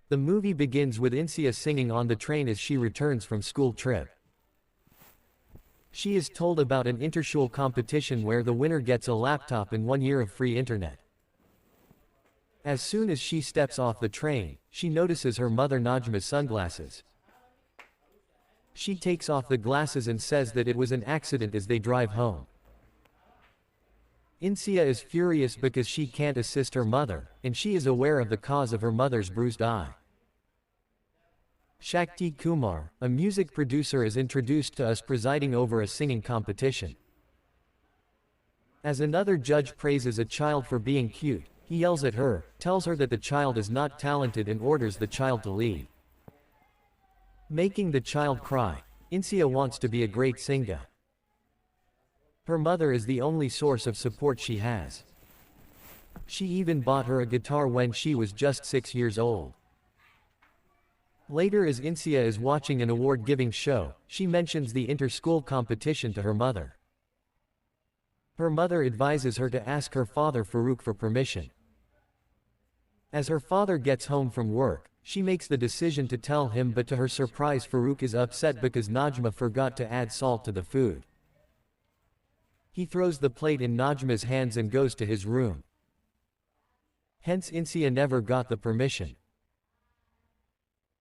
The movie begins with Insia singing on the train as she returns from school trip. She is told about an interschule competition where the winner gets a laptop and 1 year of free internet. As soon as she steps off the train, she notices her mother Najma's sunglasses. She takes off the glasses and says that it was an accident as they drive home. Insia is furious because she can't assist her mother, and she is aware of the cause of her mother's bruised eye. Shakti Kumar, a music producer, is introduced to us presiding over a singing competition. As another judge praises a child for being cute, he yells at her, tells her that the child is not talented and orders the child to leave. Making the child cry, Insia wants to be a great singer. Her mother is the only source of support she has. She even bought her a guitar when she was just 6 years old. Later, as Insia is watching an award-giving show, she mentions the inter-school competition to her mother. Her mother advises her to ask her father Farooq for permission. As her father gets home from work, she makes the decision to tell him, but to her surprise Farooq is upset because Najma forgot to add salt to the food. He throws the plate in Najma's hands and goes to his room. Hence Insia never got the permission.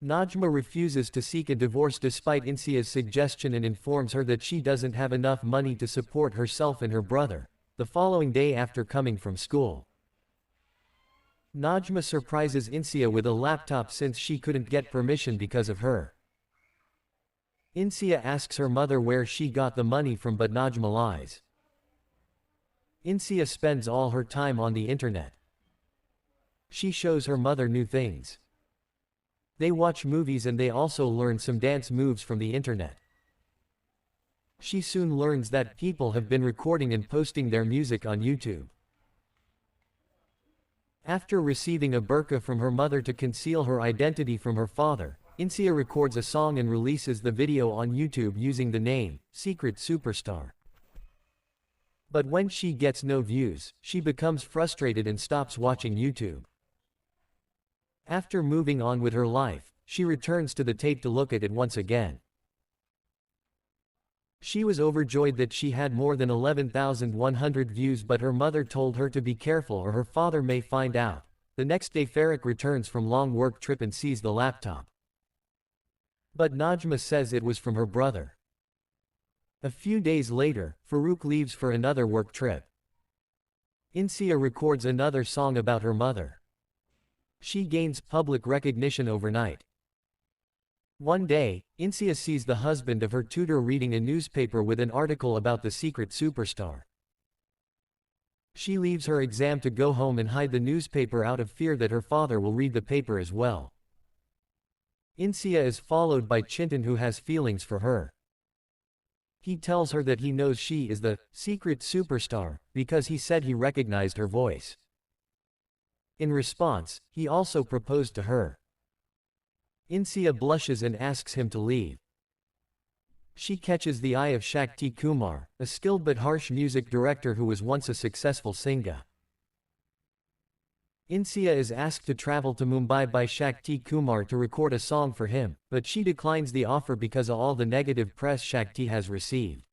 Najma refuses to seek a divorce despite Insia's suggestion and informs her that she doesn't have enough money to support herself and her brother, the following day after coming from school. Najma surprises Insia with a laptop since she couldn't get permission because of her. Insia asks her mother where she got the money from, but Najma lies. Insia spends all her time on the internet. She shows her mother new things. They watch movies and they also learn some dance moves from the internet. She soon learns that people have been recording and posting their music on YouTube. After receiving a burqa from her mother to conceal her identity from her father, Insia records a song and releases the video on YouTube using the name, Secret Superstar. But when she gets no views, she becomes frustrated and stops watching YouTube. After moving on with her life, she returns to the tape to look at it once again. She was overjoyed that she had more than 11,100 views, but her mother told her to be careful or her father may find out. The next day Farooq returns from long work trip and sees the laptop. But Najma says it was from her brother. A few days later, Farooq leaves for another work trip. Insia records another song about her mother. She gains public recognition overnight. One day, Insia sees the husband of her tutor reading a newspaper with an article about the secret superstar. She leaves her exam to go home and hide the newspaper out of fear that her father will read the paper as well. Insia is followed by Chintan, who has feelings for her. He tells her that he knows she is the secret superstar because he said he recognized her voice. In response, he also proposed to her. Insia blushes and asks him to leave. She catches the eye of Shakti Kumar, a skilled but harsh music director who was once a successful singer. Insia is asked to travel to Mumbai by Shakti Kumar to record a song for him, but she declines the offer because of all the negative press Shakti has received.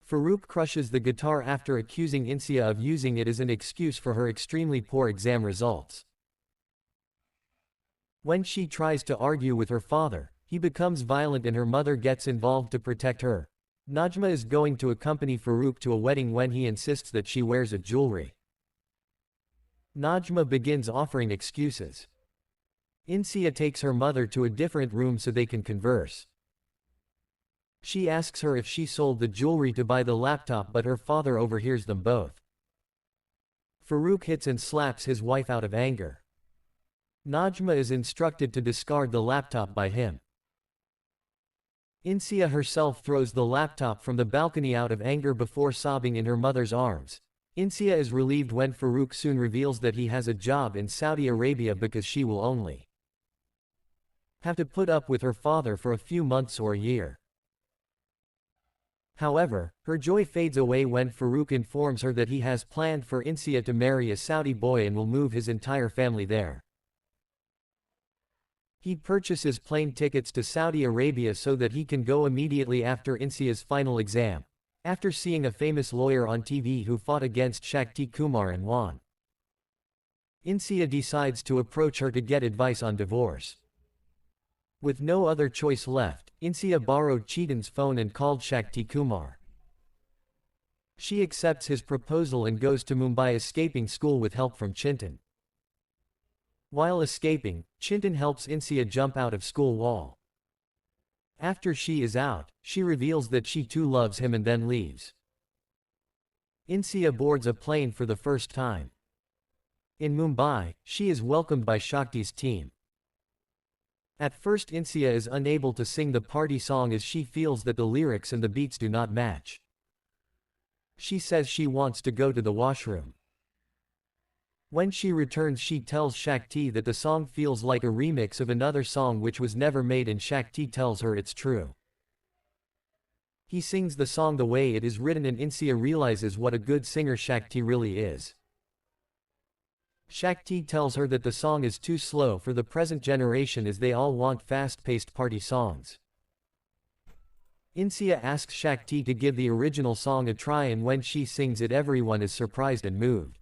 Farooq crushes the guitar after accusing Insia of using it as an excuse for her extremely poor exam results. When she tries to argue with her father, he becomes violent and her mother gets involved to protect her. Najma is going to accompany Farooq to a wedding when he insists that she wears a jewelry. Najma begins offering excuses. Insia takes her mother to a different room so they can converse. She asks her if she sold the jewelry to buy the laptop, but her father overhears them both. Farooq hits and slaps his wife out of anger. Najma is instructed to discard the laptop by him. Insia herself throws the laptop from the balcony out of anger before sobbing in her mother's arms. Insia is relieved when Farooq soon reveals that he has a job in Saudi Arabia because she will only have to put up with her father for a few months or a year. However, her joy fades away when Farooq informs her that he has planned for Insia to marry a Saudi boy and will move his entire family there. He purchases plane tickets to Saudi Arabia so that he can go immediately after Insia's final exam, after seeing a famous lawyer on TV who fought against Shakti Kumar and won. Insia decides to approach her to get advice on divorce. With no other choice left, Insia borrowed Chetan's phone and called Shakti Kumar. She accepts his proposal and goes to Mumbai, escaping school with help from Chetan. While escaping, Chetan helps Insia jump out of school wall. After she is out, she reveals that she too loves him and then leaves. Insia boards a plane for the first time. In Mumbai, she is welcomed by Shakti's team. At first Insia is unable to sing the party song as she feels that the lyrics and the beats do not match. She says she wants to go to the washroom. When she returns, she tells Shakti that the song feels like a remix of another song which was never made, and Shakti tells her it's true. He sings the song the way it is written and Insia realizes what a good singer Shakti really is. Shakti tells her that the song is too slow for the present generation as they all want fast-paced party songs. Insia asks Shakti to give the original song a try, and when she sings it everyone is surprised and moved.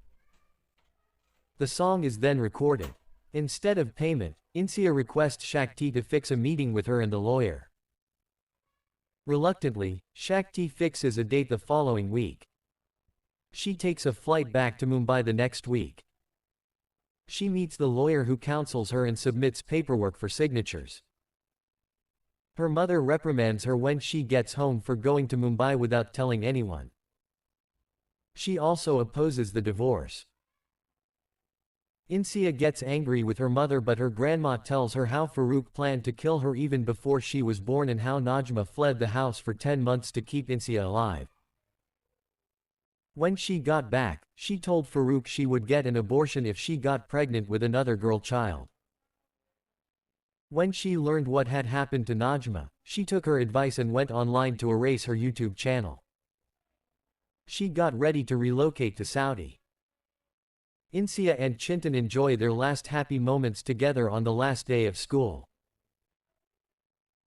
The song is then recorded. Instead of payment, Insia requests Shakti to fix a meeting with her and the lawyer. Reluctantly, Shakti fixes a date the following week. She takes a flight back to Mumbai the next week. She meets the lawyer who counsels her and submits paperwork for signatures. Her mother reprimands her when she gets home for going to Mumbai without telling anyone. She also opposes the divorce. Insia gets angry with her mother, but her grandma tells her how Farooq planned to kill her even before she was born and how Najma fled the house for 10 months to keep Insia alive. When she got back, she told Farooq she would get an abortion if she got pregnant with another girl child. When she learned what had happened to Najma, she took her advice and went online to erase her YouTube channel. She got ready to relocate to Saudi. Insia and Chetan enjoy their last happy moments together on the last day of school.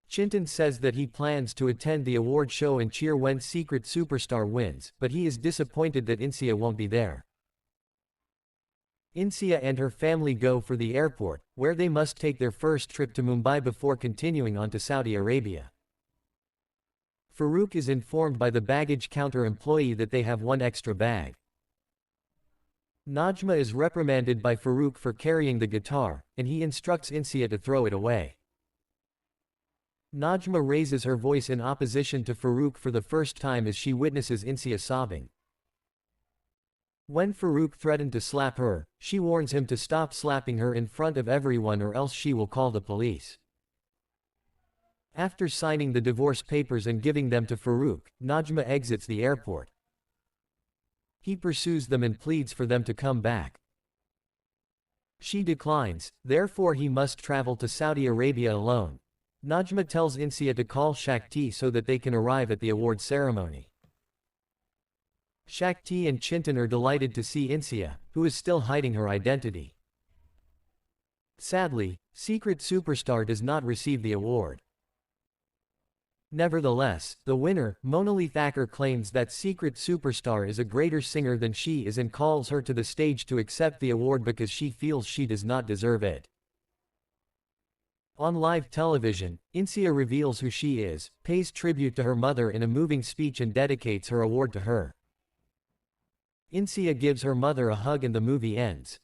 Chetan says that he plans to attend the award show and cheer when Secret Superstar wins, but he is disappointed that Insia won't be there. Insia and her family go for the airport, where they must take their first trip to Mumbai before continuing on to Saudi Arabia. Farooq is informed by the baggage counter employee that they have one extra bag. Najma is reprimanded by Farooq for carrying the guitar, and he instructs Insia to throw it away. Najma raises her voice in opposition to Farooq for the first time as she witnesses Insia sobbing. When Farooq threatened to slap her, she warns him to stop slapping her in front of everyone or else she will call the police. After signing the divorce papers and giving them to Farooq, Najma exits the airport. He pursues them and pleads for them to come back. She declines, therefore he must travel to Saudi Arabia alone. Najma tells Insia to call Shakti so that they can arrive at the award ceremony. Shakti and Chetan are delighted to see Insia, who is still hiding her identity. Sadly, Secret Superstar does not receive the award. Nevertheless, the winner, Monali Thakur, claims that Secret Superstar is a greater singer than she is and calls her to the stage to accept the award because she feels she does not deserve it. On live television, Insia reveals who she is, pays tribute to her mother in a moving speech and dedicates her award to her. Insia gives her mother a hug and the movie ends.